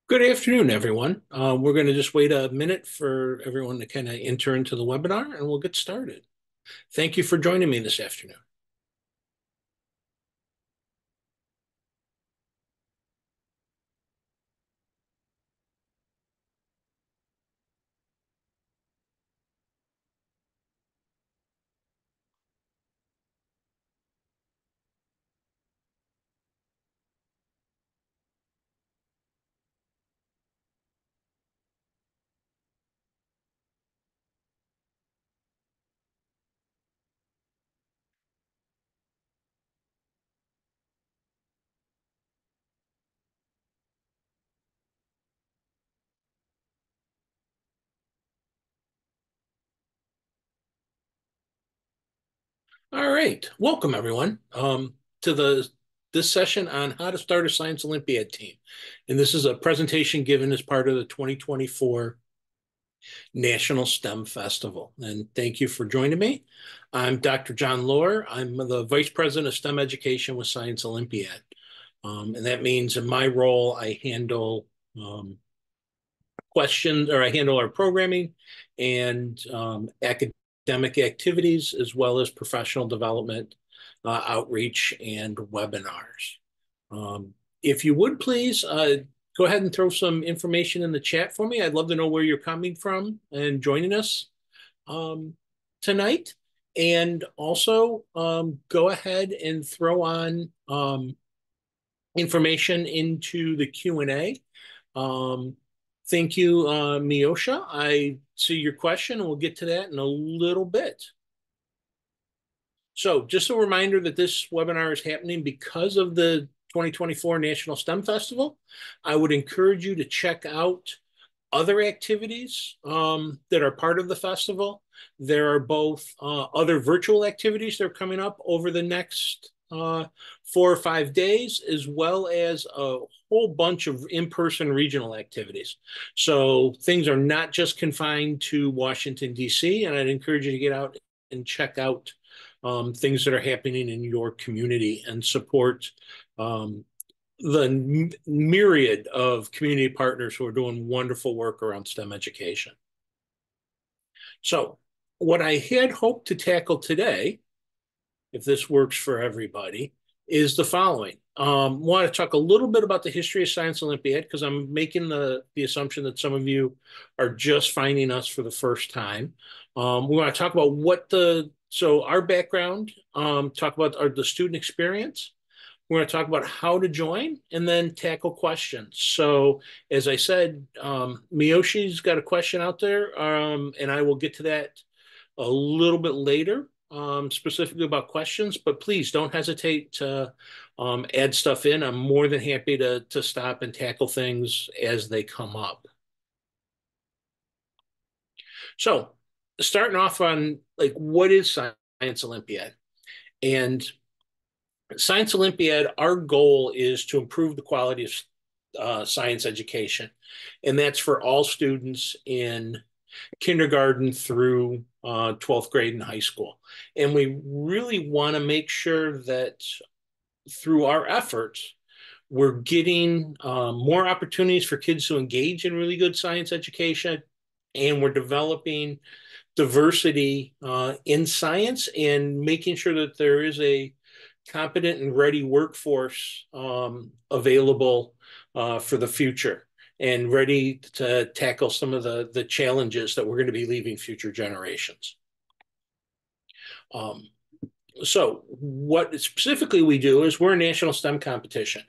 Good afternoon, everyone. We're going to just wait a minute for everyone to kind of enter into the webinar and we'll get started. Thank you for joining me this afternoon. All right, welcome everyone to this session on how to start a Science Olympiad team. And this is a presentation given as part of the 2024 National STEM Festival. And thank you for joining me. I'm Dr. John Loehr. I'm the Vice President of STEM Education with Science Olympiad. And that means in my role, I handle questions, or I handle our programming and academic activities, as well as professional development, outreach, and webinars. If you would please go ahead and throw some information in the chat for me. I'd love to know where you're coming from and joining us tonight. And also go ahead and throw on information into the Q&A. Thank you, Miosha. I see your question, and we'll get to that in a little bit. So just a reminder that this webinar is happening because of the 2024 National STEM Festival. I would encourage you to check out other activities that are part of the festival. There are both other virtual activities that are coming up over the next 4 or 5 days, as well as a whole bunch of in-person regional activities. So things are not just confined to Washington, D.C., and I'd encourage you to get out and check out things that are happening in your community and support the myriad of community partners who are doing wonderful work around STEM education. So what I had hoped to tackle today, if this works for everybody, is the following. Want to talk a little bit about the history of Science Olympiad, because I'm making the assumption that some of you are just finding us for the first time. We want to talk about our background, talk about the student experience. We're going to talk about how to join and then tackle questions. So as I said, Miyoshi's got a question out there, and I will get to that a little bit later, specifically about questions, but please don't hesitate to add stuff in. I'm more than happy to stop and tackle things as they come up. So starting off on what is Science Olympiad? And Science Olympiad, our goal is to improve the quality of science education. And that's for all students in kindergarten through 12th grade in high school. And we really want to make sure that through our efforts, we're getting more opportunities for kids to engage in really good science education. And we're developing diversity in science and making sure that there is a competent and ready workforce available for the future and ready to tackle some of the challenges that we're going to be leaving future generations. So what specifically we do is we're a national STEM competition.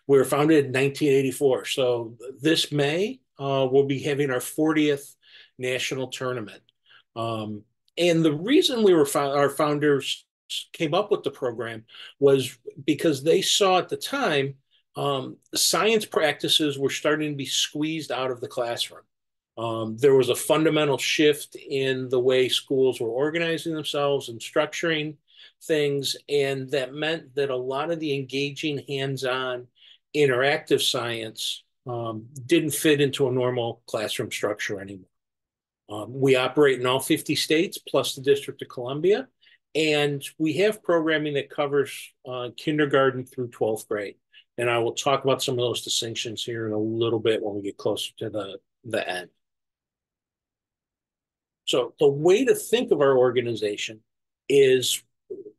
We were founded in 1984. So this May, we'll be having our 40th national tournament. And the reason our founders came up with the program was because they saw at the time science practices were starting to be squeezed out of the classroom. There was a fundamental shift in the way schools were organizing themselves and structuring things, and that meant that a lot of the engaging, hands-on, interactive science didn't fit into a normal classroom structure anymore. We operate in all 50 states, plus the District of Columbia, and we have programming that covers kindergarten through 12th grade. And I will talk about some of those distinctions here in a little bit when we get closer to the end. So the way to think of our organization is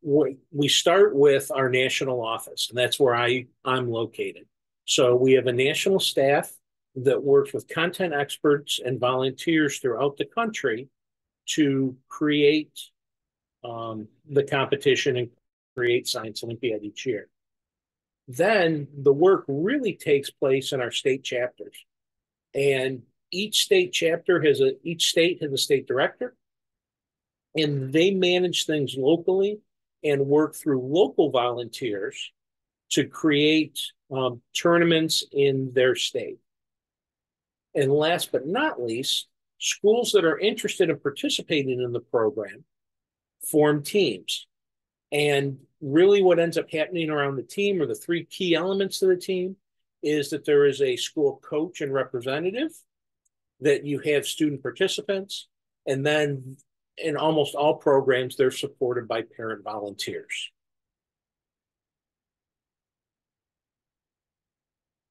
we start with our national office, and that's where I'm located. So we have a national staff that works with content experts and volunteers throughout the country to create the competition and create Science Olympiad each year. Then the work really takes place in our state chapters. And each state has a state director, and they manage things locally and work through local volunteers to create tournaments in their state. And last but not least, schools that are interested in participating in the program form teams. And really what ends up happening around the team, or the three key elements of the team, is that there is a school coach and representative, that you have student participants, and then in almost all programs, they're supported by parent volunteers.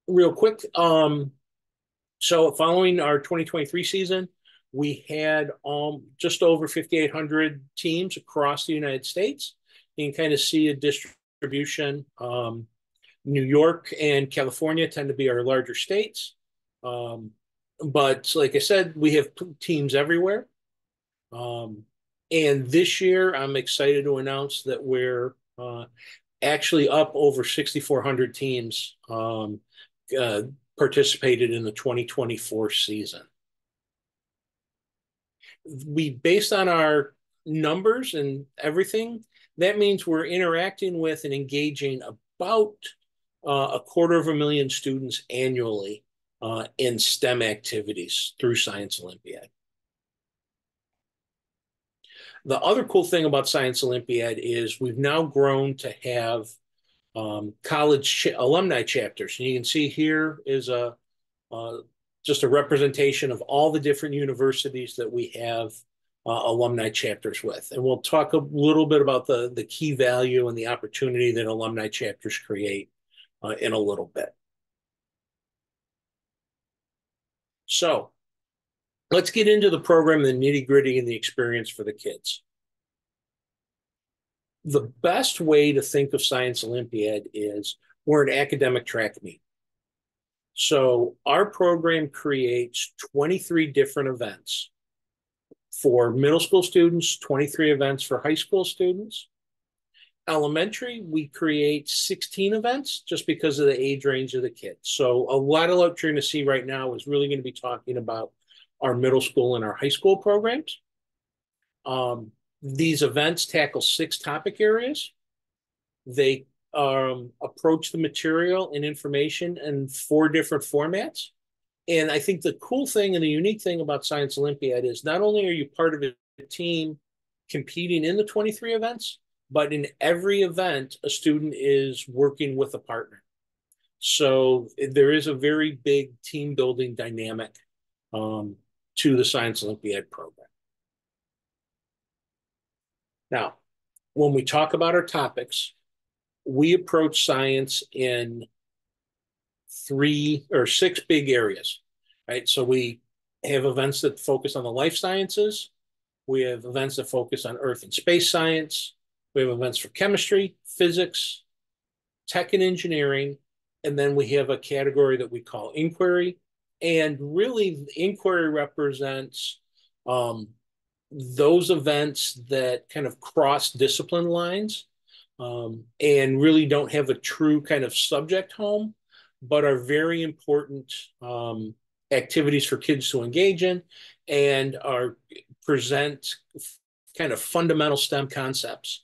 Real quick, so following our 2023 season, we had just over 5,800 teams across the United States. You can kind of see a distribution. New York and California tend to be our larger states. But like I said, we have teams everywhere. And this year, I'm excited to announce that we're actually up over 6,400 teams participated in the 2024 season. Based on our numbers and everything, that means we're interacting with and engaging about 250,000 students annually in STEM activities through Science Olympiad. The other cool thing about Science Olympiad is we've now grown to have college alumni chapters. And you can see here is just a representation of all the different universities that we have alumni chapters with. And we'll talk a little bit about the key value and the opportunity that alumni chapters create in a little bit. So let's get into the program, the nitty-gritty, and the experience for the kids. The best way to think of Science Olympiad is we're an academic track meet. So our program creates 23 different events for middle school students, 23 events for high school students. Elementary, we create 16 events just because of the age range of the kids. So a lot of what you're going to see right now is really going to be talking about our middle school and our high school programs. These events tackle 6 topic areas. They approach the material and information in 4 different formats. And I think the cool thing and the unique thing about Science Olympiad is not only are you part of a team competing in the 23 events, but in every event, a student is working with a partner. So there is a very big team building dynamic to the Science Olympiad program. Now, when we talk about our topics, we approach science in 3 or 6 big areas, right? So we have events that focus on the life sciences. We have events that focus on earth and space science. We have events for chemistry, physics, tech and engineering. And then we have a category that we call inquiry. And really, inquiry represents those events that kind of cross discipline lines and really don't have a true kind of subject home, but are very important activities for kids to engage in and present kind of fundamental STEM concepts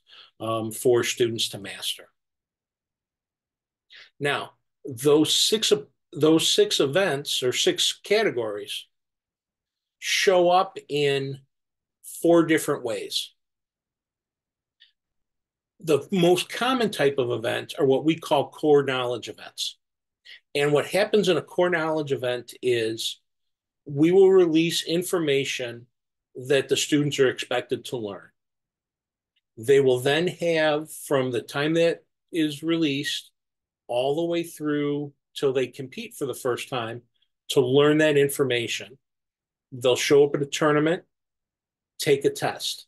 for students to master. Now, those six events or 6 categories show up in 4 different ways. The most common type of event are what we call core knowledge events. And what happens in a core knowledge event is we will release information that the students are expected to learn. They will then have, from the time that is released, all the way through till they compete for the first time to learn that information. They'll show up at a tournament, take a test.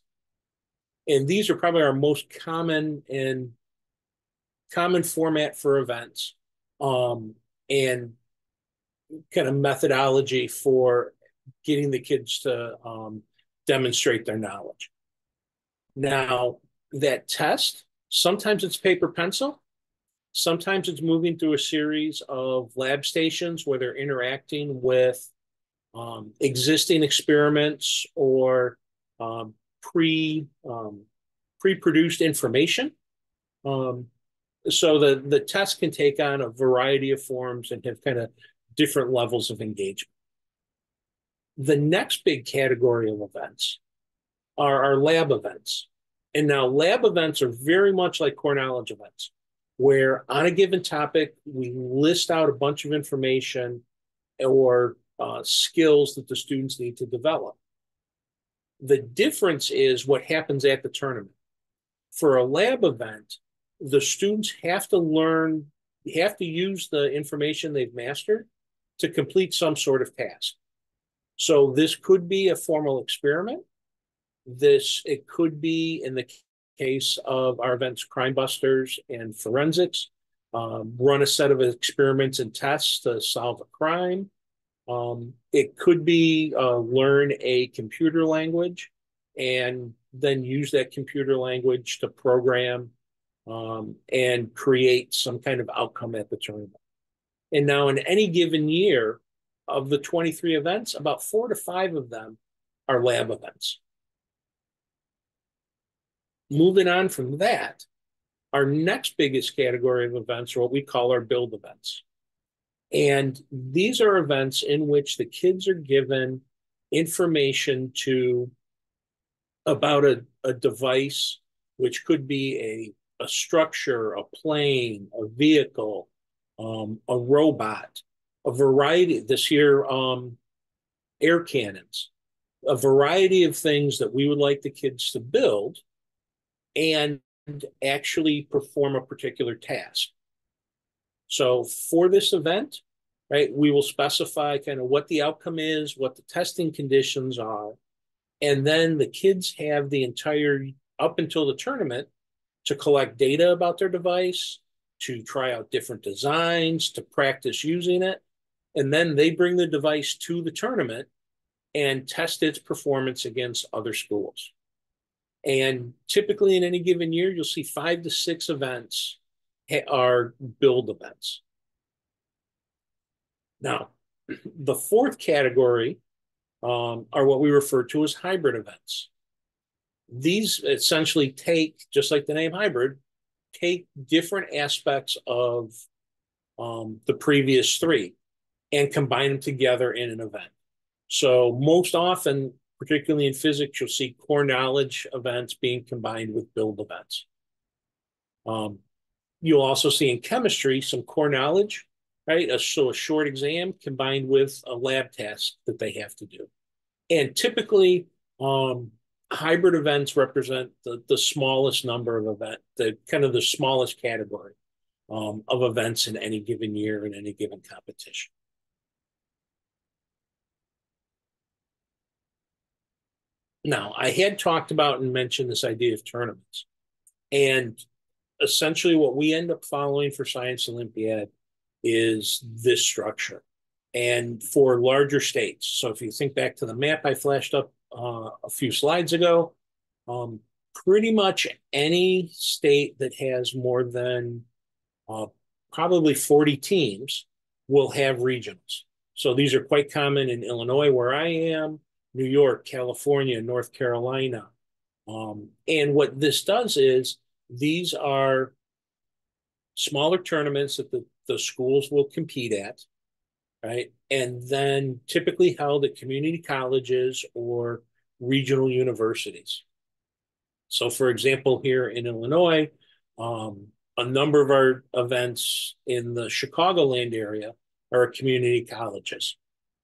And these are probably our most common format for events, and kind of methodology for getting the kids to demonstrate their knowledge. Now, that test, sometimes it's paper pencil, sometimes it's moving through a series of lab stations where they're interacting with existing experiments or um, pre pre-produced information. So the test can take on a variety of forms and have kind of different levels of engagement. The next big category of events are our lab events. And now lab events are very much like core knowledge events, where on a given topic, we list out a bunch of information or skills that the students need to develop. The difference is what happens at the tournament. For a lab event, the students have to use the information they've mastered to complete some sort of task. So this could be a formal experiment. It could be, in the case of our events, Crime Busters and Forensics, run a set of experiments and tests to solve a crime. It could be learn a computer language and then use that computer language to program and create some kind of outcome at the tournament. And now in any given year, of the 23 events, about 4 to 5 of them are lab events. Moving on from that, our next biggest category of events are what we call our build events. And these are events in which the kids are given information about a device, which could be a structure, a plane, a vehicle, a robot, a variety, this year, air cannons, a variety of things that we would like the kids to build and actually perform a particular task. So for this event, right, we will specify kind of what the outcome is, what the testing conditions are, and then the kids have the entire, up until the tournament, to collect data about their device, to try out different designs, to practice using it. And then they bring the device to the tournament and test its performance against other schools. And typically in any given year, you'll see 5 to 6 events are build events. Now, the fourth category are what we refer to as hybrid events. These essentially take, just like the name hybrid, take different aspects of the previous 3 and combine them together in an event. So most often, particularly in physics, you'll see core knowledge events being combined with build events. You'll also see in chemistry some core knowledge, right? So a short exam combined with a lab task that they have to do. And typically, hybrid events represent the smallest number of events, the smallest category of events in any given year in any given competition. Now, I had talked about and mentioned this idea of tournaments. And essentially what we end up following for Science Olympiad is this structure. And for larger states, so if you think back to the map I flashed up a few slides ago, pretty much any state that has more than probably 40 teams will have regionals. So these are quite common in Illinois, where I am, New York, California, North Carolina. And what this does is these are smaller tournaments that the schools will compete at, right? And then typically held at community colleges or regional universities. So for example, here in Illinois, a number of our events in the Chicagoland area are community colleges.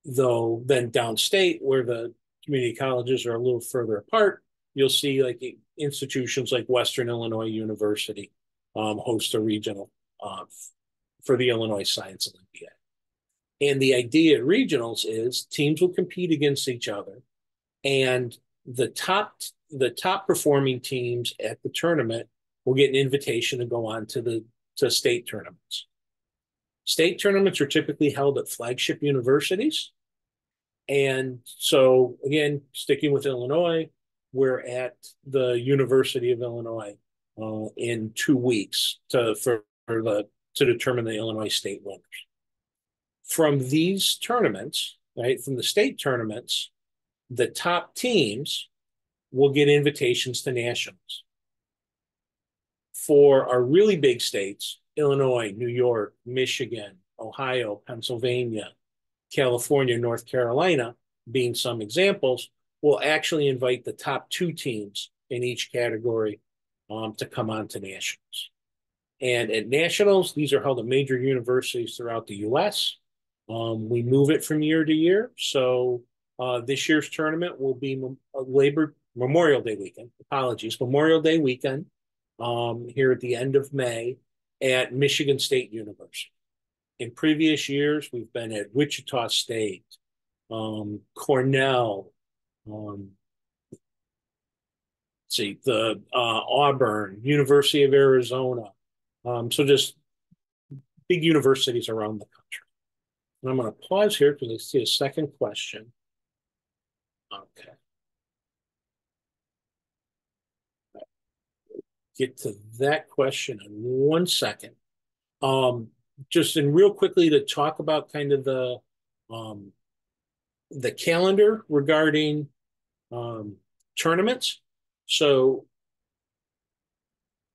Though then downstate, where the community colleges are a little further apart, you'll see like institutions like Western Illinois University host a regional for the Illinois Science Olympiad. And the idea at regionals is teams will compete against each other, and the top performing teams at the tournament will get an invitation to go on to state tournaments. State tournaments are typically held at flagship universities. And so, again, sticking with Illinois, we're at the University of Illinois in 2 weeks to determine the Illinois state winners. From these tournaments, right, from the state tournaments, the top teams will get invitations to nationals. For our really big states, Illinois, New York, Michigan, Ohio, Pennsylvania, California, North Carolina, being some examples, will actually invite the top 2 teams in each category to come on to nationals. And at nationals, these are held at major universities throughout the U.S. We move it from year to year. So this year's tournament will be Memorial Day weekend. Memorial Day weekend here at the end of May at Michigan State University. In previous years, we've been at Wichita State, Cornell, Auburn, University of Arizona. So just big universities around the country. And I'm going to pause here because I see a second question. Okay. Get to that question in 1 second. Just in real quickly to talk about kind of the calendar regarding tournaments. So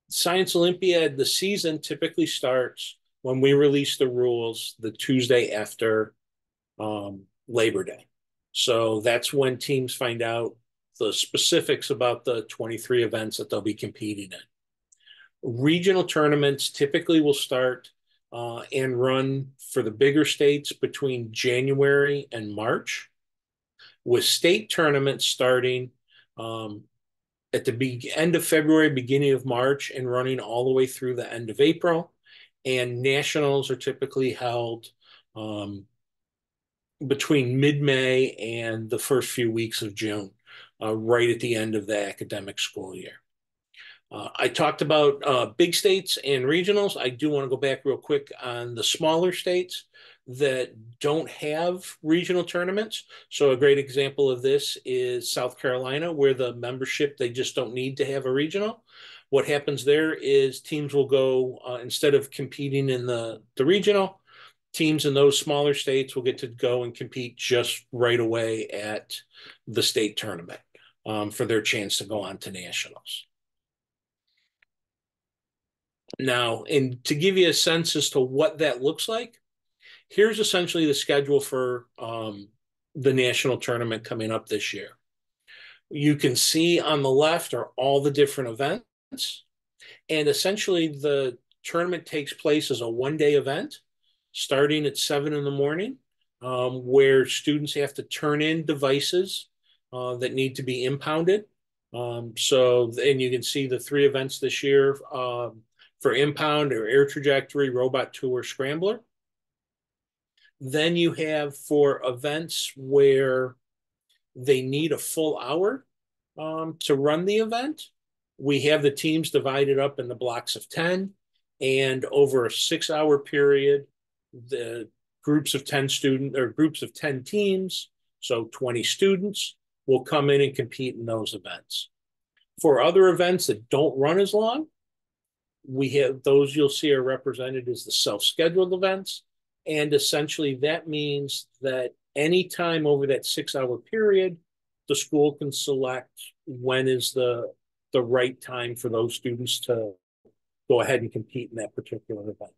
Science Olympiad, the season typically starts when we release the rules the Tuesday after Labor Day. So that's when teams find out the specifics about the 23 events that they'll be competing in. Regional tournaments typically will start and run for the bigger states between January and March, with state tournaments starting at the end of February, beginning of March, and running all the way through the end of April. And nationals are typically held between mid-May and the first few weeks of June, right at the end of the academic school year. I talked about big states and regionals. I do want to go back real quick on the smaller states that don't have regional tournaments. So a great example of this is South Carolina, where the membership, they just don't need to have a regional. What happens there is teams will go, instead of competing in the regional, teams in those smaller states will get to go and compete just right away at the state tournament for their chance to go on to nationals. Now, and to give you a sense as to what that looks like, here's essentially the schedule for the national tournament coming up this year. You can see on the left are all the different events. And essentially the tournament takes place as a one-day event starting at 7 in the morning, where students have to turn in devices that need to be impounded. And you can see the 3 events this year for impound or air trajectory, robot tour, scrambler. Then you have for events where they need a full hour to run the event, we have the teams divided up into blocks of 10, and over a 6-hour period, the groups of 10 students or groups of 10 teams, so 20 students, will come in and compete in those events. For other events that don't run as long, we have those you'll see are represented as the self-scheduled events. And essentially that means that any time over that 6-hour period, the school can select when is the right time for those students to go ahead and compete in that particular event.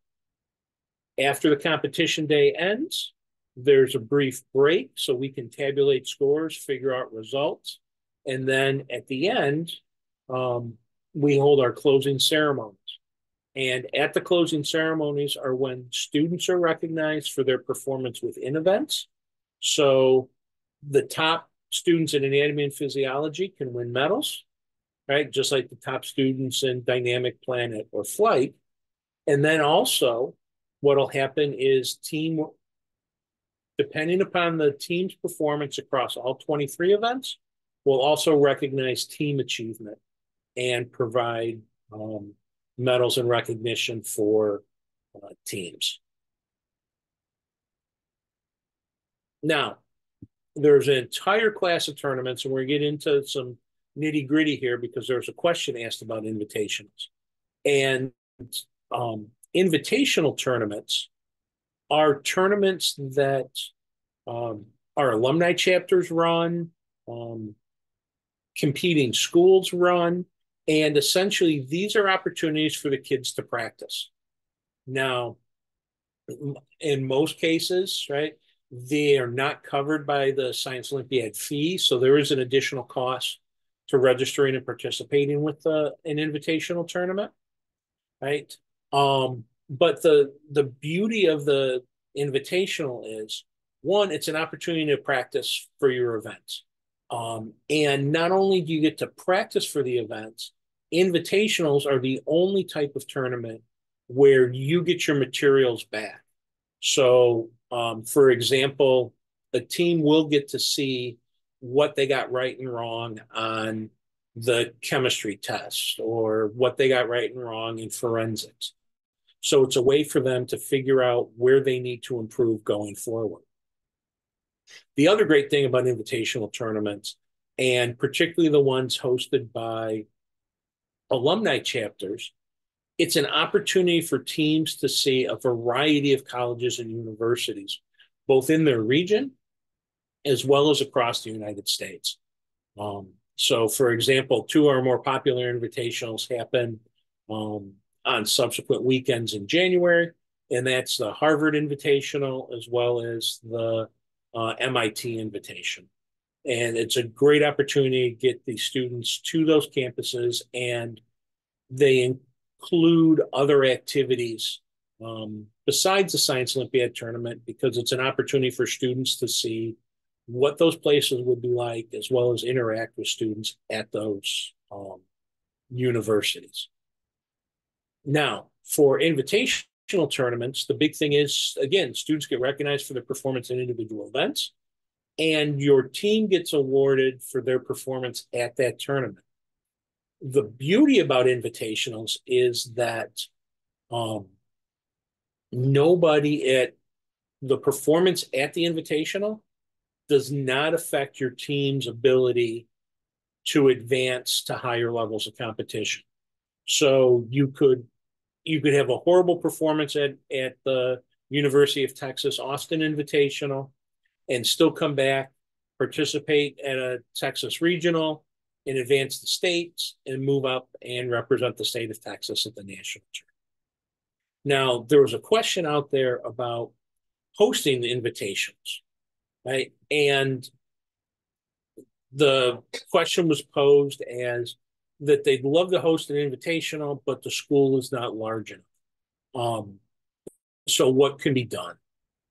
After the competition day ends, there's a brief break so we can tabulate scores, figure out results. And then at the end, we hold our closing ceremonies. And at the closing ceremonies are when students are recognized for their performance within events. So the top students in anatomy and physiology can win medals, right? Just like the top students in dynamic, planet, or flight. And then also what'll happen is depending upon the team's performance across all 23 events, will also recognize team achievement and provide medals and recognition for teams. Now, there's an entire class of tournaments, and we're going to get into some nitty gritty here because there's a question asked about invitationals. And invitational tournaments are tournaments that our alumni chapters run, competing schools run, and essentially these are opportunities for the kids to practice. Now, in most cases, right, they are not covered by the Science Olympiad fee, so there is an additional cost to registering and participating with an invitational tournament, right? But the beauty of the invitational is, one, it's an opportunity to practice for your events. And not only do you get to practice for the events, invitationals are the only type of tournament where you get your materials back. So, for example, a team will get to see what they got right and wrong on the chemistry test or what they got right and wrong in forensics. So it's a way for them to figure out where they need to improve going forward. The other great thing about invitational tournaments, and particularly the ones hosted by alumni chapters, it's an opportunity for teams to see a variety of colleges and universities, both in their region as well as across the United States. So, for example, two of our more popular invitationals happen on subsequent weekends in January, and that's the Harvard Invitational as well as the MIT Invitation. And it's a great opportunity to get the students to those campuses, and they include other activities besides the Science Olympiad tournament because it's an opportunity for students to see what those places would be like as well as interact with students at those universities. Now, for invitational tournaments, the big thing is, again, students get recognized for their performance in individual events, and your team gets awarded for their performance at that tournament. The beauty about invitationals is that nobody at the performance at the invitational does not affect your team's ability to advance to higher levels of competition. So you could have a horrible performance at the University of Texas Austin Invitational and still come back, participate at a Texas regional, and advance the states and move up and represent the state of Texas at the national tournament. Now, there was a question out there about hosting the invitations, right? And the question was posed as that they'd love to host an invitational, but the school is not large enough. So what can be done?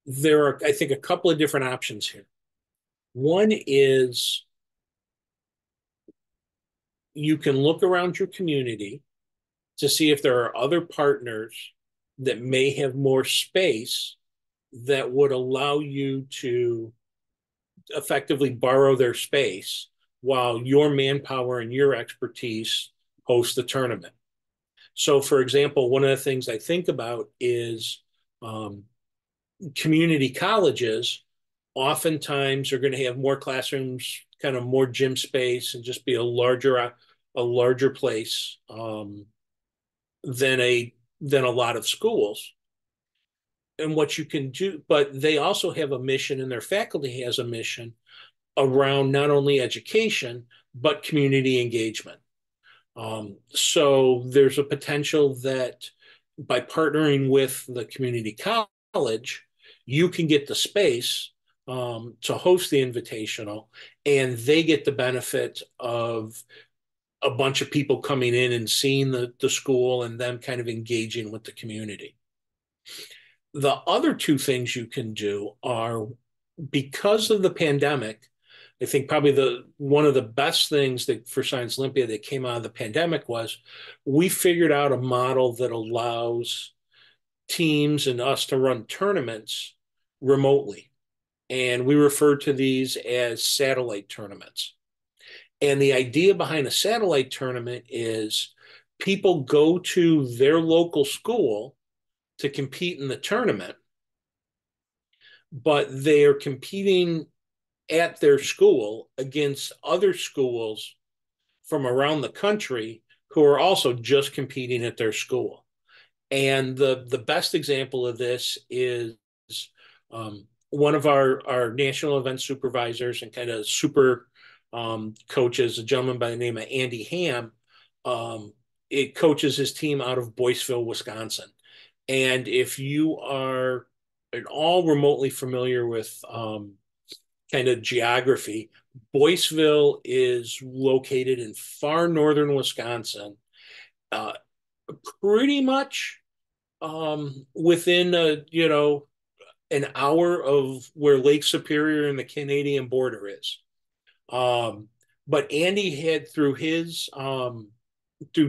There are, I think, a couple of different options here. One is you can look around your community to see if there are other partners that may have more space that would allow you to effectively borrow their space while your manpower and your expertise host the tournament. So, for example, one of the things I think about is community colleges oftentimes are going to have more classrooms, kind of more gym space, and just be a larger place than a lot of schools. And what you can do, but they also have a mission, and their faculty has a mission around not only education but community engagement. So there's a potential that by partnering with the community college, you can get the space to host the invitational, and they get the benefit of a bunch of people coming in and seeing the school and them kind of engaging with the community. The other two things you can do are, because of the pandemic, I think probably one of the best things that for Science Olympiad that came out of the pandemic was we figured out a model that allows teams and us to run tournaments remotely. And we refer to these as satellite tournaments. And the idea behind a satellite tournament is people go to their local school to compete in the tournament, but they are competing at their school against other schools from around the country who are also just competing at their school. And the best example of this is one of our national event supervisors and kind of super coaches, a gentleman by the name of Andy Ham. It coaches his team out of Boyceville, Wisconsin. And if you are at all remotely familiar with kind of geography, Boyceville is located in far northern Wisconsin, uh, pretty much within an hour of where Lake Superior and the Canadian border is. Um, but Andy had through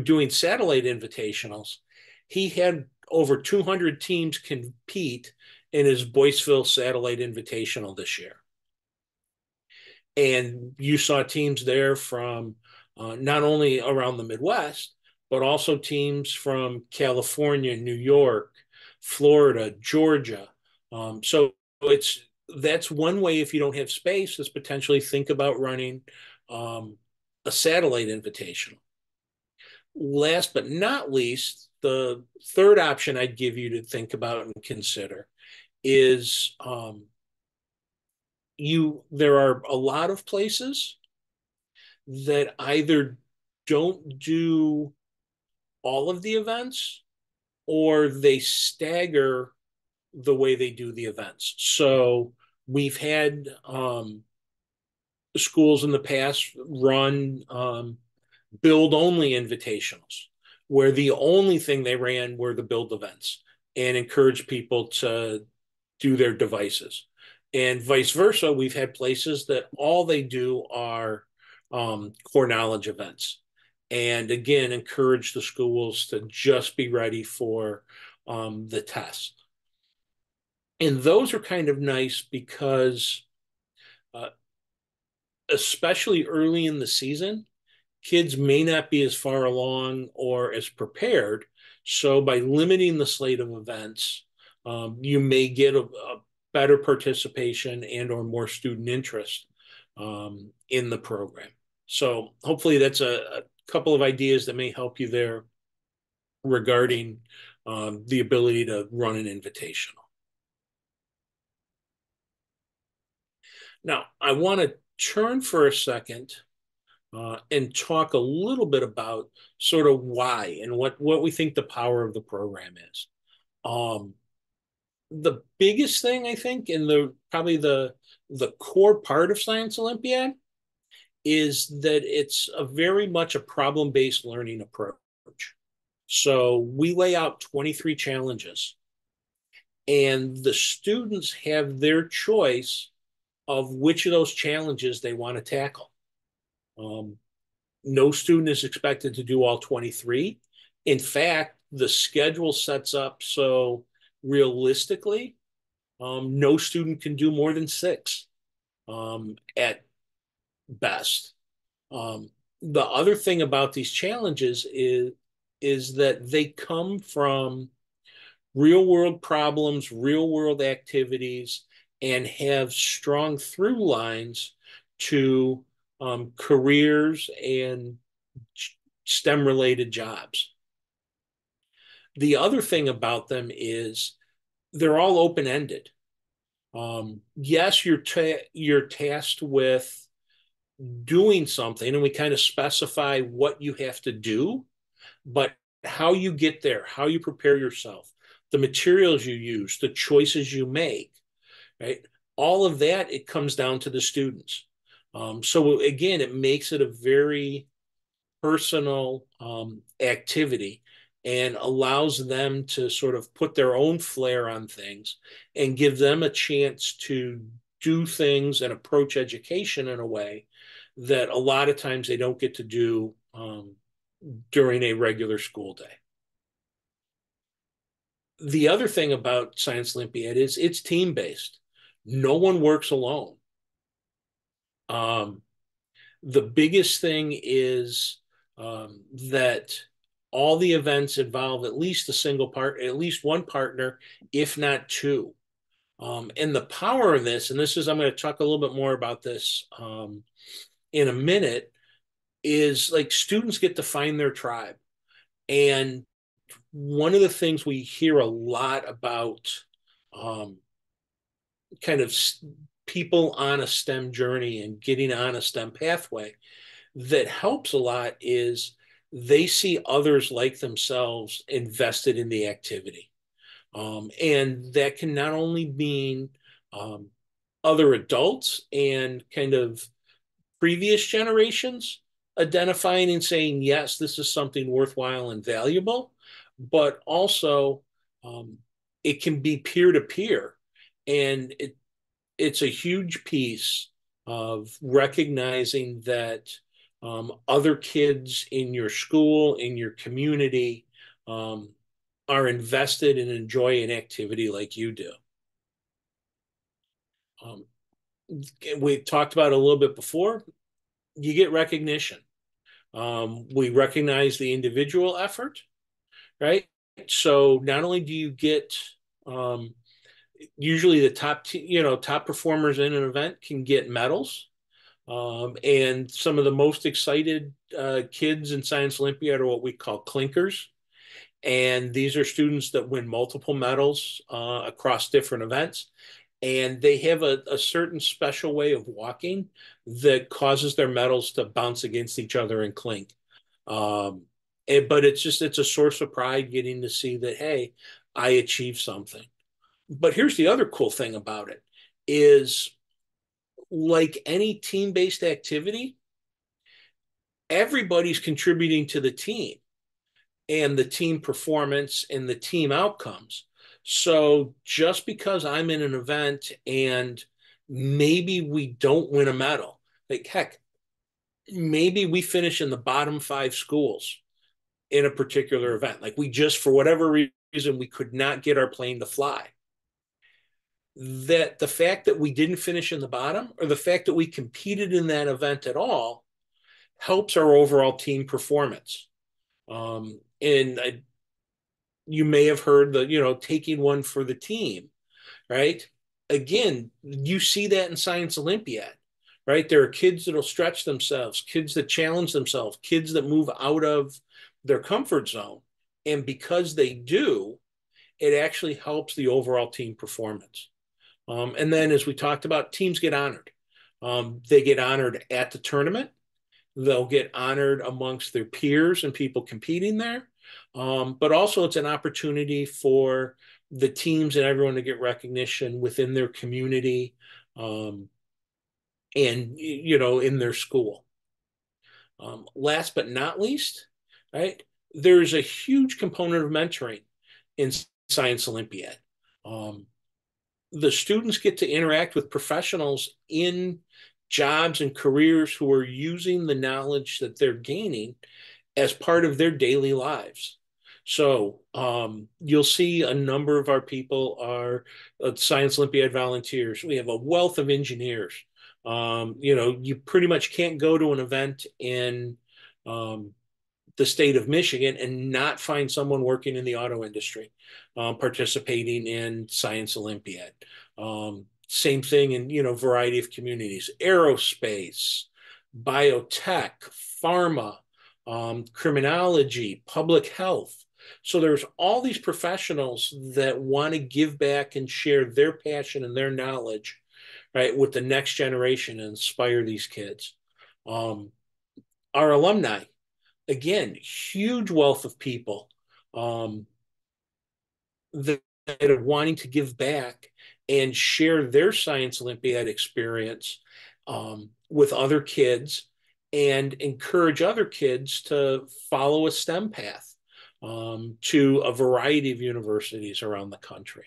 doing satellite invitationals, he had over 200 teams compete in his Boyceville Satellite Invitational this year. And you saw teams there from not only around the Midwest, but also teams from California, New York, Florida, Georgia. So it's that's one way. If you don't have space, is potentially think about running a satellite invitational. Last but not least, the third option I'd give you to think about and consider is there are a lot of places that either don't do all of the events or they stagger the way they do the events. So we've had schools in the past run build only invitationals where the only thing they ran were the build events and encourage people to do their devices. And vice versa, we've had places that all they do are core knowledge events. And again, encourage the schools to just be ready for the test. And those are kind of nice because, uh, especially early in the season, kids may not be as far along or as prepared. So by limiting the slate of events, you may get a better participation and or more student interest in the program. So hopefully that's a couple of ideas that may help you there regarding the ability to run an invitational. Now, I want to turn for a second and talk a little bit about sort of why and what we think the power of the program is. Um, the biggest thing I think, and probably the core part of Science Olympiad, is that it's a very much a problem-based learning approach. So we lay out 23 challenges, and the students have their choice of which of those challenges they want to tackle. No student is expected to do all 23. In fact, the schedule sets up so realistically, no student can do more than 6 at best. The other thing about these challenges is that they come from real world problems, real world activities, and have strong through lines to careers and STEM related jobs. The other thing about them is they're all open ended. Yes, you're tasked with doing something, and we kind of specify what you have to do, but how you get there, how you prepare yourself, the materials you use, the choices you make, right? All of that, it comes down to the students. So again, it makes it a very personal activity and allows them to sort of put their own flair on things and give them a chance to do things and approach education in a way that a lot of times they don't get to do during a regular school day. The other thing about Science Olympiad is it's team based. No one works alone. Um, the biggest thing is that all the events involve at least a single part, at least one partner, if not two. And the power of this, and this is, I'm going to talk a little bit more about this in a minute, is like students get to find their tribe. And one of the things we hear a lot about um, kind of people on a STEM journey and getting on a STEM pathway that helps a lot is they see others like themselves invested in the activity. And that can not only mean um, other adults and kind of previous generations identifying and saying, yes, this is something worthwhile and valuable, but also um, it can be peer to peer. And it's a huge piece of recognizing that other kids in your school, in your community, um, are invested and enjoy an activity like you do. Um, we talked about it a little bit before. You get recognition. We recognize the individual effort, right? So not only do you get um, usually the top performers in an event can get medals. And some of the most excited kids in Science Olympiad are what we call clinkers. And these are students that win multiple medals across different events. And they have a certain special way of walking that causes their medals to bounce against each other and clink. Um, but it's a source of pride getting to see that, hey, I achieved something. But here's the other cool thing about it is like any team-based activity, everybody's contributing to the team and the team performance and the team outcomes. So just because I'm in an event and maybe we don't win a medal, like heck, maybe we finish in the bottom five schools in a particular event. Like we just, for whatever reason, we could not get our plane to fly. That the fact that we didn't finish in the bottom or the fact that we competed in that event at all helps our overall team performance. And you may have heard the, taking one for the team, right? Again, you see that in Science Olympiad, right? There are kids that'll stretch themselves, kids that challenge themselves, kids that move out of their comfort zone. And because they do, it actually helps the overall team performance. And then, as we talked about, teams get honored. They get honored at the tournament. They'll get honored amongst their peers and people competing there. But also, it's an opportunity for the teams and everyone to get recognition within their community and, in their school. Last but not least, right, there's a huge component of mentoring in Science Olympiad. Um, the students get to interact with professionals in jobs and careers who are using the knowledge that they're gaining as part of their daily lives. So you'll see a number of our people are Science Olympiad volunteers. We have a wealth of engineers. You pretty much can't go to an event in um, the state of Michigan and not find someone working in the auto industry, participating in Science Olympiad. Same thing in variety of communities, aerospace, biotech, pharma, criminology, public health. So there's all these professionals that want to give back and share their passion and their knowledge, right, with the next generation and inspire these kids. Our alumni, again, huge wealth of people um, that are wanting to give back and share their Science Olympiad experience with other kids and encourage other kids to follow a STEM path to a variety of universities around the country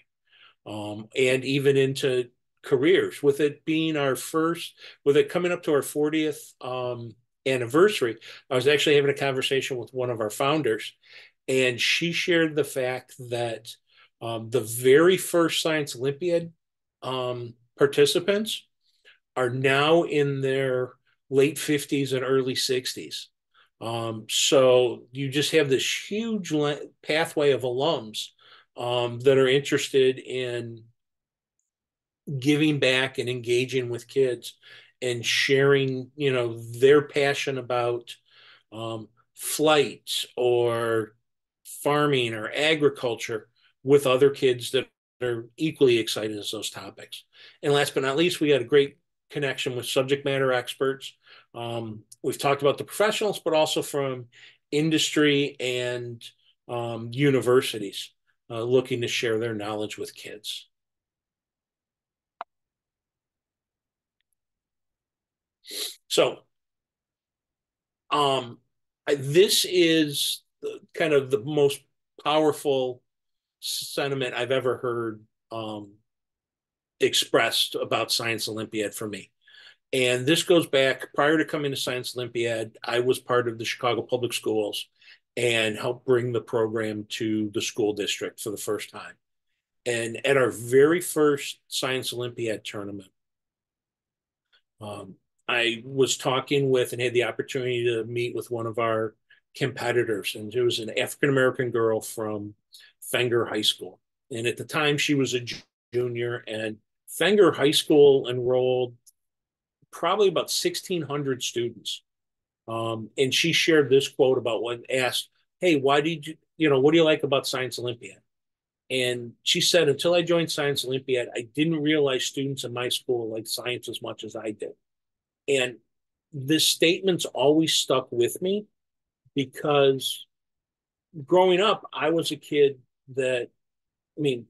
and even into careers. With it being with it coming up to our 40th anniversary, I was actually having a conversation with one of our founders, and she shared the fact that The very first Science Olympiad participants are now in their late 50s and early 60s. So you just have this huge pathway of alums that are interested in giving back and engaging with kids and sharing, their passion about flight or farming or agriculture with other kids that are equally excited as those topics. And last but not least, we had a great connection with subject matter experts. We've talked about the professionals, but also from industry and universities looking to share their knowledge with kids. So this is kind of the most powerful sentiment I've ever heard expressed about Science Olympiad for me. And this goes back prior to coming to Science Olympiad, I was part of the Chicago Public Schools and helped bring the program to the school district for the first time. And at our very first Science Olympiad tournament, I was talking with and had the opportunity to meet with one of our competitors, and it was an African American girl from Fenger High School. And at the time, she was a junior, and Fenger High School enrolled probably about 1,600 students. And she shared this quote about when asked, "Hey, why did what do you like about Science Olympiad?" And she said, "Until I joined Science Olympiad, I didn't realize students in my school liked science as much as I did." And this statement's always stuck with me because growing up, I was a kid that, I mean,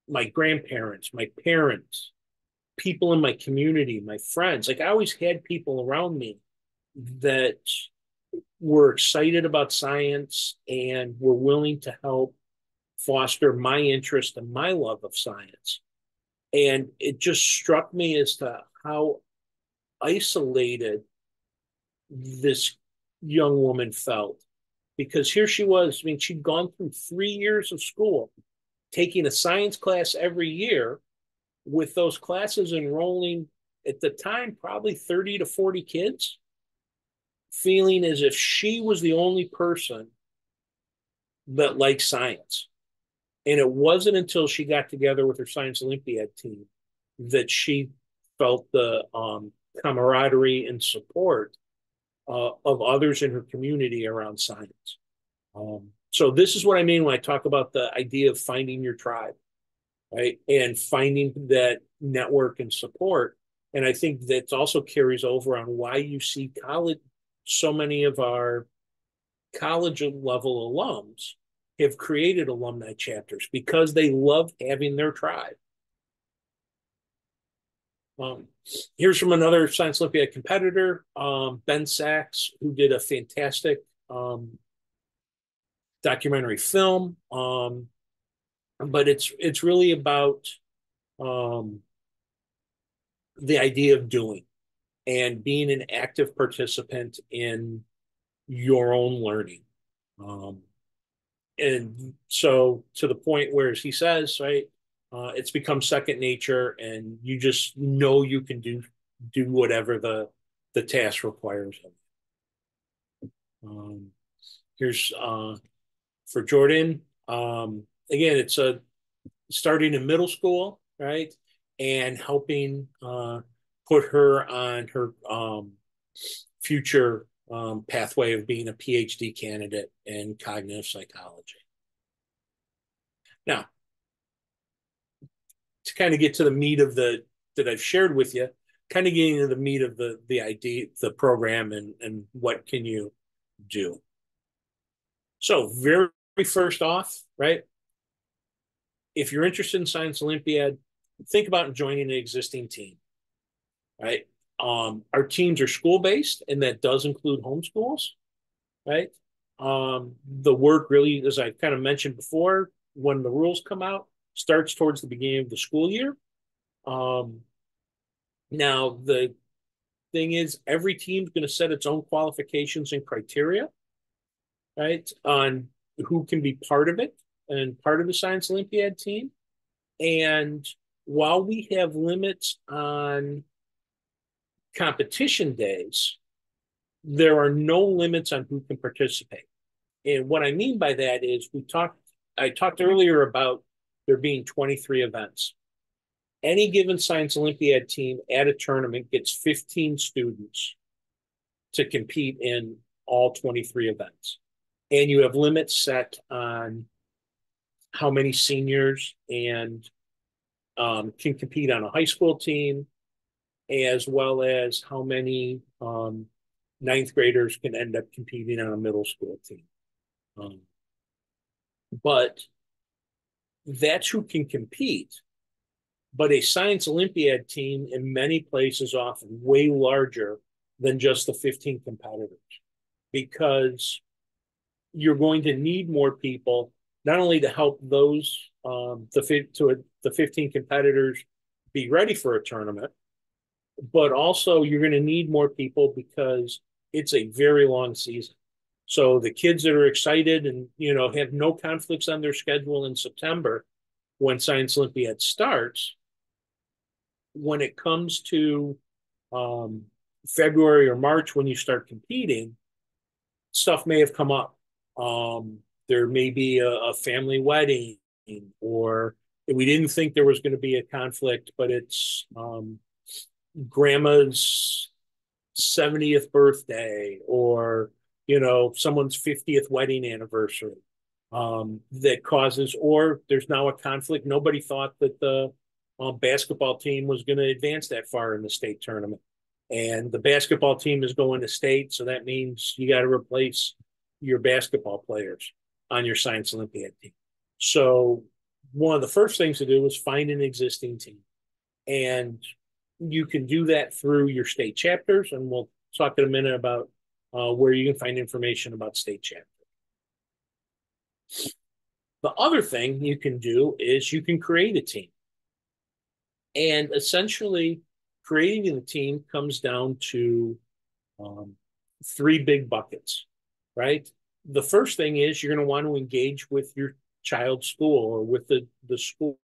my grandparents, my parents, people in my community, my friends, like I always had people around me that were excited about science and were willing to help foster my interest and my love of science. And it just struck me as to how isolated this young woman felt, because here she was. I mean, she'd gone through 3 years of school, taking a science class every year, with those classes enrolling at the time probably 30 to 40 kids, feeling as if she was the only person that liked science. And it wasn't until she got together with her Science Olympiad team that she felt the camaraderie and support of others in her community around science. So this is what I mean when I talk about the idea of finding your tribe, right? And finding that network and support. And I think that also carries over on why you see college, so many of our college level alums have created alumni chapters because they love having their tribe. Here's from another Science Olympiad competitor, Ben Sachs, who did a fantastic documentary film. But it's really about the idea of doing and being an active participant in your own learning. And so to the point where he says, right, it's become second nature, and you just know you can do whatever the task requires of you. Here's for Jordan. Again, it's starting in middle school, right, and helping put her on her future pathway of being a PhD candidate in cognitive psychology. Now, to kind of get to the meat of the that I've shared with you, kind of getting into the meat of the idea, the program, and what can you do. So very first off, right, if you're interested in Science Olympiad, think about joining an existing team, right? Our teams are school-based, and that does include homeschools, right? The work really, as I kind of mentioned before, when the rules come out, starts towards the beginning of the school year. Now, the thing is, every team's going to set its own qualifications and criteria, right, on who can be part of it. and part of the Science Olympiad team. And while we have limits on competition days, there are no limits on who can participate. And what I mean by that is I talked earlier about there being 23 events. Any given Science Olympiad team at a tournament gets 15 students to compete in all 23 events. And you have limits set on how many seniors and can compete on a high school team, as well as how many ninth graders can end up competing on a middle school team. But that's who can compete. But a Science Olympiad team in many places often way larger than just the 15 competitors, because you're going to need more people, not only to help those the 15 competitors be ready for a tournament, but also you're going to need more people because it's a very long season. So the kids that are excited and have no conflicts on their schedule in September when Science Olympiad starts, when it comes to February or March when you start competing, stuff may have come up. There may be a family wedding, or we didn't think there was going to be a conflict, but it's grandma's 70th birthday, or someone's 50th wedding anniversary, that causes, or there's now a conflict. Nobody thought that the basketball team was going to advance that far in the state tournament, and the basketball team is going to state, so that means you got to replace your basketball players on your Science Olympiad team. So one of the first things to do is find an existing team, and you can do that through your state chapters, and we'll talk in a minute about where you can find information about state chapters. The other thing you can do is you can create a team. And essentially, creating the team comes down to three big buckets, right? The first thing is you're going to want to engage with your child's school or with the school.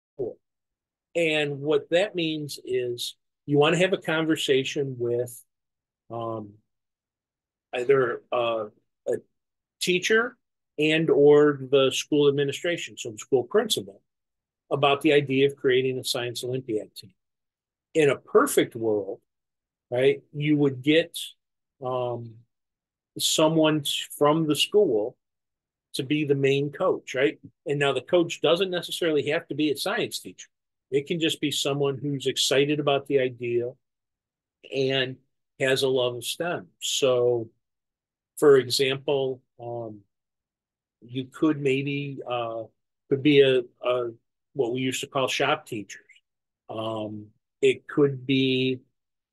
And what that means is you want to have a conversation with either a teacher and or the school administration, so the school principal, about the idea of creating a Science Olympiad team. In a perfect world, right, you would get someone from the school to be the main coach, right? And now the coach doesn't necessarily have to be a science teacher. It can just be someone who's excited about the idea and has a love of STEM. So, for example, you could maybe could be a what we used to call shop teachers. It could be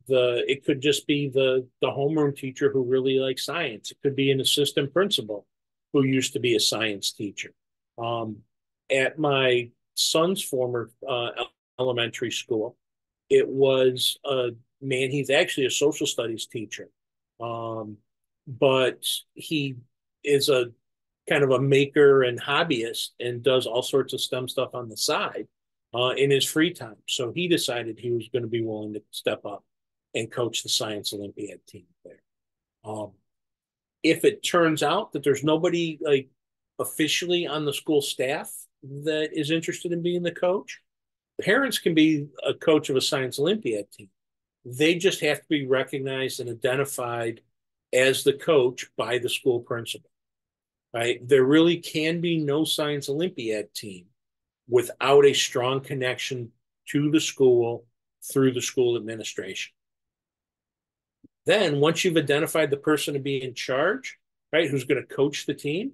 it could just be the homeroom teacher who really likes science. It could be an assistant principal who used to be a science teacher. At my son's former elementary school, it was a man. He's actually a social studies teacher, but he is a kind of a maker and hobbyist and does all sorts of STEM stuff on the side in his free time. So he decided he was going to be willing to step up and coach the Science Olympiad team there. If it turns out that there's nobody like officially on the school staff that is interested in being the coach, parents can be a coach of a Science Olympiad team. They just have to be recognized and identified as the coach by the school principal. Right? There really can be no Science Olympiad team without a strong connection to the school through the school administration. Then, once you've identified the person to be in charge, right, who's going to coach the team,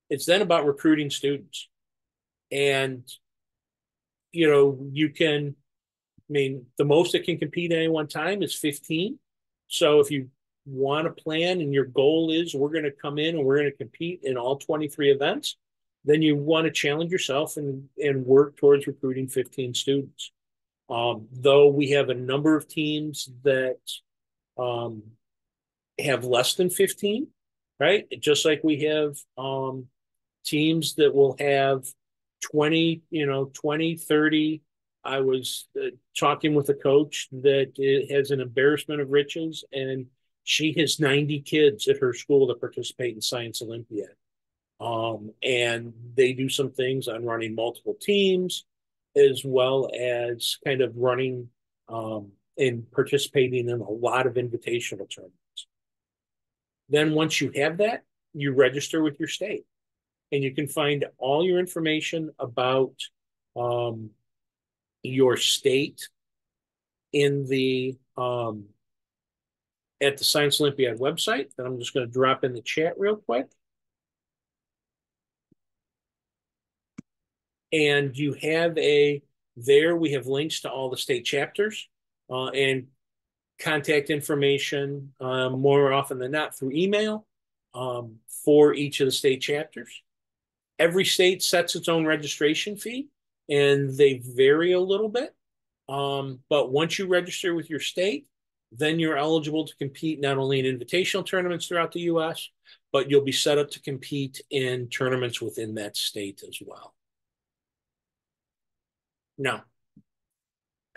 it's then about recruiting students. And, you can, the most that can compete at any one time is 15. So if you want to plan and your goal is we're going to come in and we're going to compete in all 23 events, then you want to challenge yourself and work towards recruiting 15 students. Though we have a number of teams that have less than 15, right? Just like we have teams that will have 20, 30. I was talking with a coach that has an embarrassment of riches, and she has 90 kids at her school that participate in Science Olympiad. And they do some things on running multiple teams, as well as kind of running and participating in a lot of invitational tournaments. Then once you have that, you register with your state, and you can find all your information about um, your state in the at the Science Olympiad website that I'm just going to drop in the chat real quick. And you have there we have links to all the state chapters and contact information more often than not through email for each of the state chapters. Every state sets its own registration fee, and they vary a little bit. But once you register with your state, then you're eligible to compete not only in invitational tournaments throughout the U.S., but you'll be set up to compete in tournaments within that state as well. Now,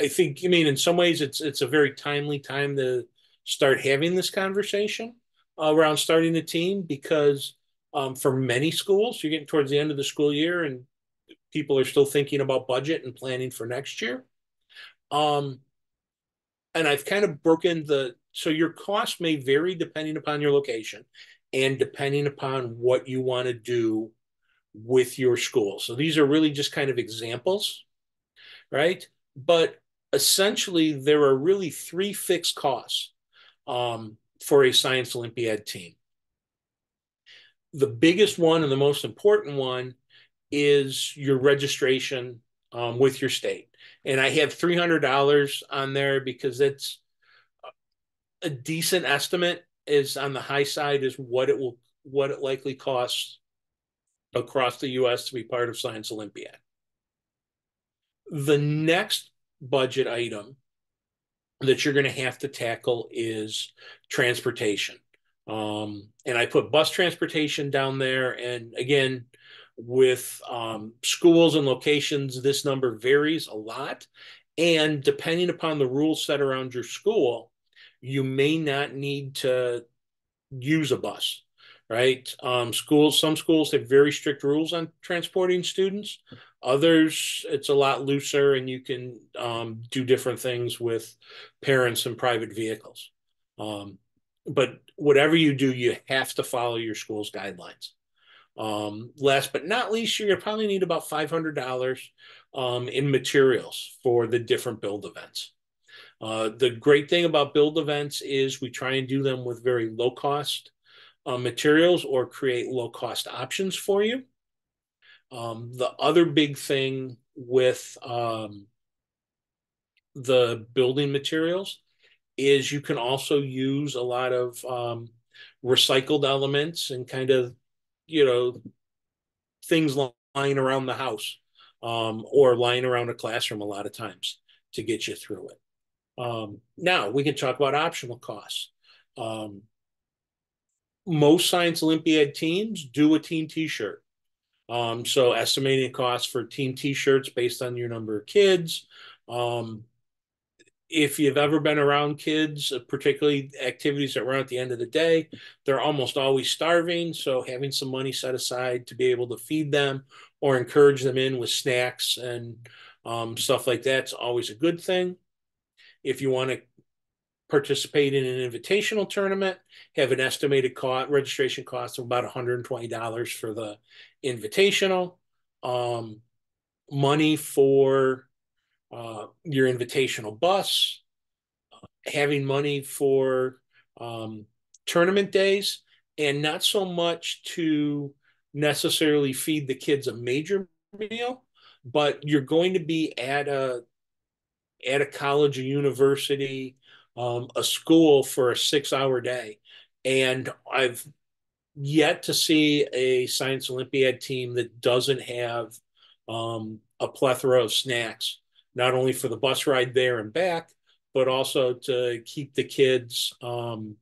I think, in some ways, it's a very timely time to start having this conversation around starting a team, because for many schools, you're getting towards the end of the school year and people are still thinking about budget and planning for next year. And I've kind of broken so your cost may vary depending upon your location and depending upon what you want to do with your school. So these are really just kind of examples, right? But essentially, there are really three fixed costs for a Science Olympiad team. The biggest one and the most important one is your registration with your state. And I have $300 on there because it's a decent estimate, is on the high side, is what it likely costs across the US to be part of Science Olympiad. The next budget item that you're going to have to tackle is transportation. And I put bus transportation down there. And again, with schools and locations, this number varies a lot. And depending upon the rules set around your school, you may not need to use a bus, right? Some schools have very strict rules on transporting students. Others, it's a lot looser, and you can do different things with parents and private vehicles. But whatever you do, you have to follow your school's guidelines. Last but not least, you're going to probably need about $500 in materials for the different build events. The great thing about build events is we try and do them with very low cost materials or create low cost options for you. The other big thing with the building materials is you can also use a lot of recycled elements and kind of, things lying around the house or lying around a classroom a lot of times to get you through it. Now we can talk about optional costs. Most Science Olympiad teams do a team t-shirt. So estimating costs for team t-shirts based on your number of kids. If you've ever been around kids, particularly activities that run at the end of the day, they're almost always starving. So having some money set aside to be able to feed them or encourage them in with snacks and stuff like that's always a good thing. If you want to participate in an invitational tournament, have an estimated registration cost of about $120 for the invitational. Money for your invitational bus, having money for tournament days, and not so much to necessarily feed the kids a major meal, but you're going to be at a college, a university, a school for a 6-hour day. And I've yet to see a Science Olympiad team that doesn't have a plethora of snacks, not only for the bus ride there and back, but also to keep the kids kind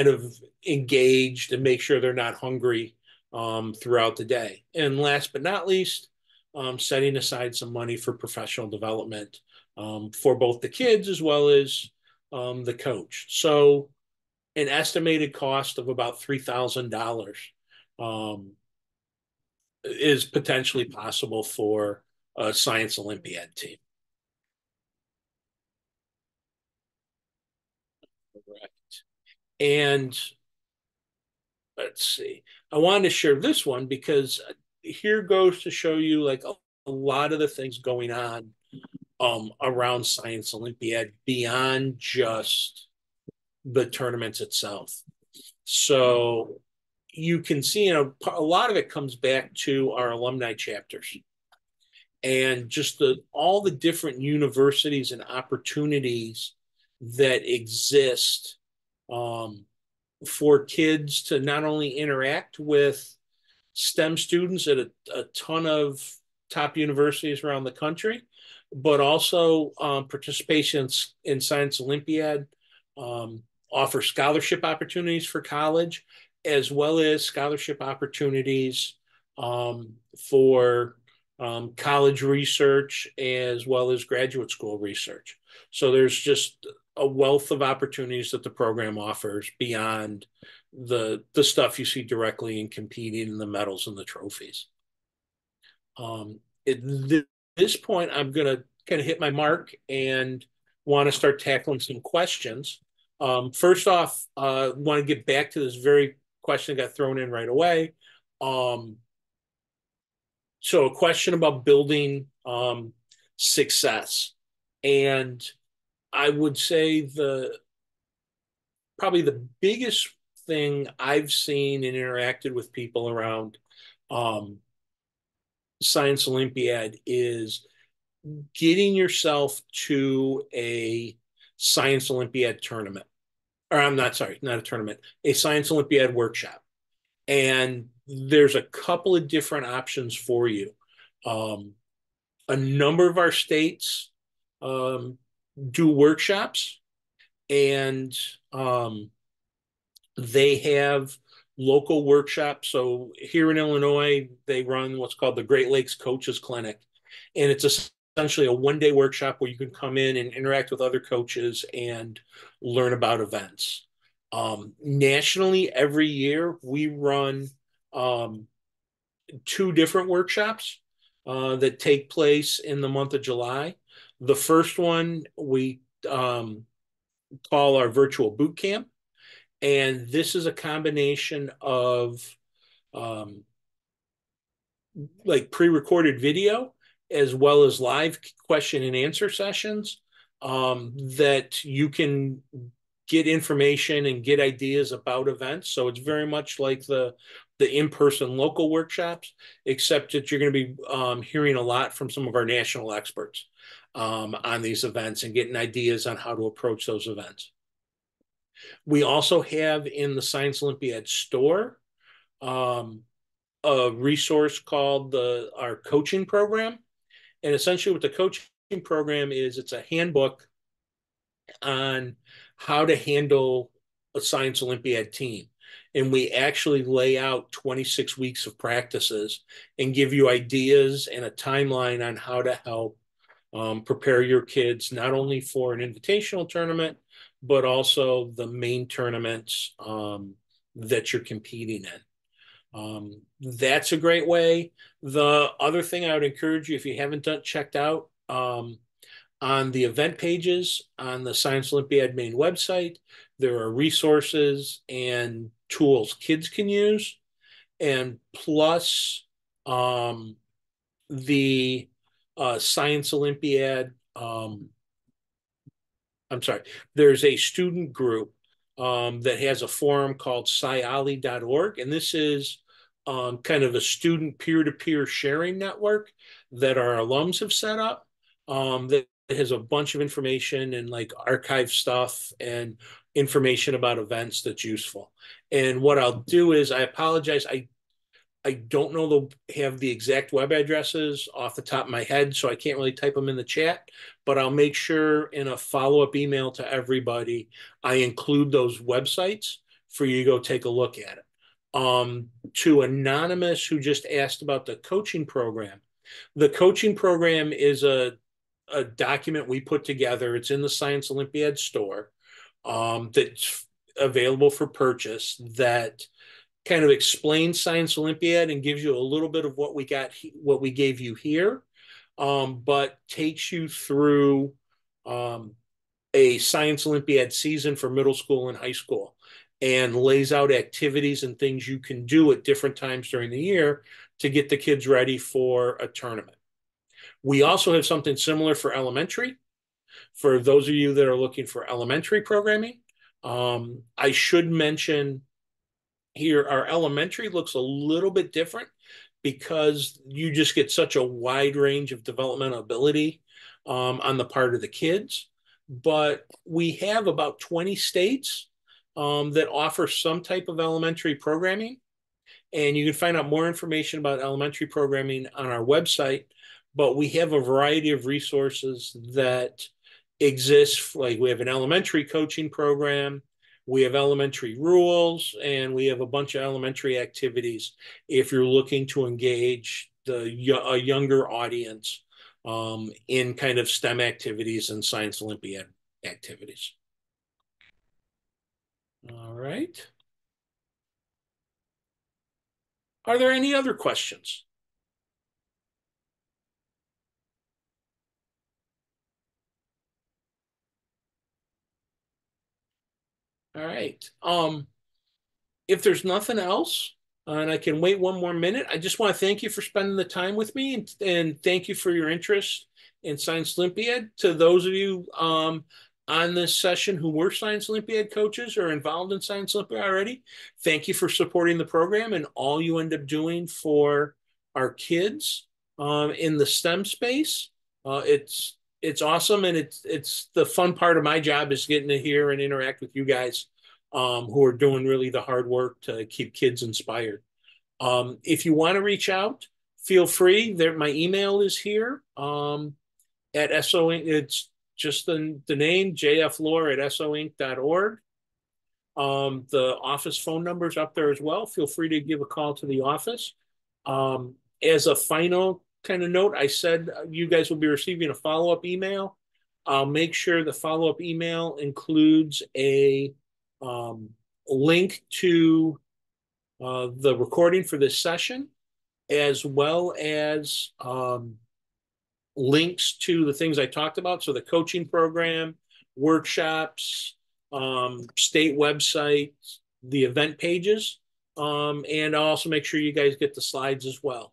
of engaged and make sure they're not hungry throughout the day. And last but not least, setting aside some money for professional development for both the kids as well as the coach. So an estimated cost of about $3,000 um, is potentially possible for a science Olympiad team. Correct. And let's see, I wanted to share this one because here goes to show you like a lot of the things going on around Science Olympiad beyond just the tournaments itself. So you can see, a lot of it comes back to our alumni chapters and just all the different universities and opportunities that exist um, for kids to not only interact with STEM students at a ton of top universities around the country, but also participation in Science Olympiad, um, offer scholarship opportunities for college, as well as scholarship opportunities for college research as well as graduate school research. So there's just a wealth of opportunities that the program offers beyond the stuff you see directly in competing in the medals and the trophies. At this point, I'm going to kind of hit my mark and want to start tackling some questions. First off, want to get back to this very question that got thrown in right away. So a question about building success. And I would say probably the biggest thing I've seen and interacted with people around um, Science Olympiad is getting yourself to a Science Olympiad tournament. Or I'm not sorry, not a tournament, a Science Olympiad workshop. And there's a couple of different options for you. Um, a number of our states um, do workshops, and they have local workshops. So here in Illinois, they run what's called the Great Lakes Coaches Clinic. And it's essentially a 1 day workshop where you can come in and interact with other coaches and learn about events. Nationally, every year we run two different workshops that take place in the month of July. The first one we call our virtual boot camp. And this is a combination of um, like pre-recorded video as well as live question and answer sessions that you can get information and get ideas about events. So it's very much like the in-person local workshops, except that you're going to be hearing a lot from some of our national experts on these events and getting ideas on how to approach those events. We also have in the Science Olympiad store a resource called our coaching program. And essentially what the coaching program is, it's a handbook on how to handle a Science Olympiad team. And we actually lay out 26 weeks of practices and give you ideas and a timeline on how to help prepare your kids not only for an invitational tournament, but also the main tournaments that you're competing in. That's a great way. The other thing I would encourage you, if you haven't checked out, on the event pages on the Science Olympiad main website, there are resources and tools kids can use, and plus the Science Olympiad. I'm sorry, there's a student group that has a forum called scioli.org, and this is kind of a student peer-to-peer sharing network that our alums have set up that has a bunch of information and like archive stuff and information about events that's useful. And what I'll do is, I apologize, I don't know have the exact web addresses off the top of my head, so I can't really type them in the chat, but I'll make sure in a follow-up email to everybody, I include those websites for you to go take a look at it. To Anonymous, who just asked about the coaching program, The coaching program is a document we put together. It's in the Science Olympiad store, that's available for purchase, that kind of explains Science Olympiad and gives you a little bit of what we gave you here, but takes you through um, a Science Olympiad season for middle school and high school, and lays out activities and things you can do at different times during the year to get the kids ready for a tournament. We also have something similar for elementary. For those of you that are looking for elementary programming, I should mention here our elementary looks a little bit different because you just get such a wide range of developmental ability on the part of the kids. But we have about 20 states that offer some type of elementary programming. And you can find out more information about elementary programming on our website. But we have a variety of resources that exist. Like we have an elementary coaching program, we have elementary rules, and we have a bunch of elementary activities if you're looking to engage a younger audience in kind of STEM activities and Science Olympiad activities. All right. Are there any other questions? All right. If there's nothing else, and I can wait one more minute, I just want to thank you for spending the time with me, and thank you for your interest in Science Olympiad. To those of you on this session who were Science Olympiad coaches or involved in Science Olympiad already, thank you for supporting the program and all you end up doing for our kids in the STEM space. It's awesome, and it's the fun part of my job is getting to hear and interact with you guys who are doing really the hard work to keep kids inspired. If you want to reach out, feel free. There, my email is here at SO. It's just the name, jfloehr at soinc.org. The office phone number is up there as well. Feel free to give a call to the office. As a final kind of note, I said you guys will be receiving a follow-up email. I'll make sure the follow-up email includes a link to the recording for this session, as well as links to the things I talked about. So the coaching program, workshops, state websites, the event pages, and I'll also make sure you guys get the slides as well.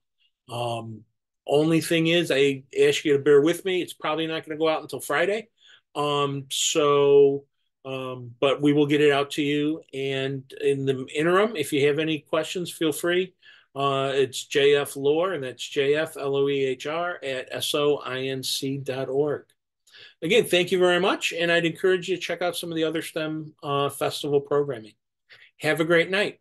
Only thing is, I ask you to bear with me. It's probably not going to go out until Friday. But we will get it out to you. And in the interim, if you have any questions, feel free. It's JF Loehr, and that's JFLOEHR at soinc.org. Again, thank you very much. And I'd encourage you to check out some of the other STEM festival programming. Have a great night.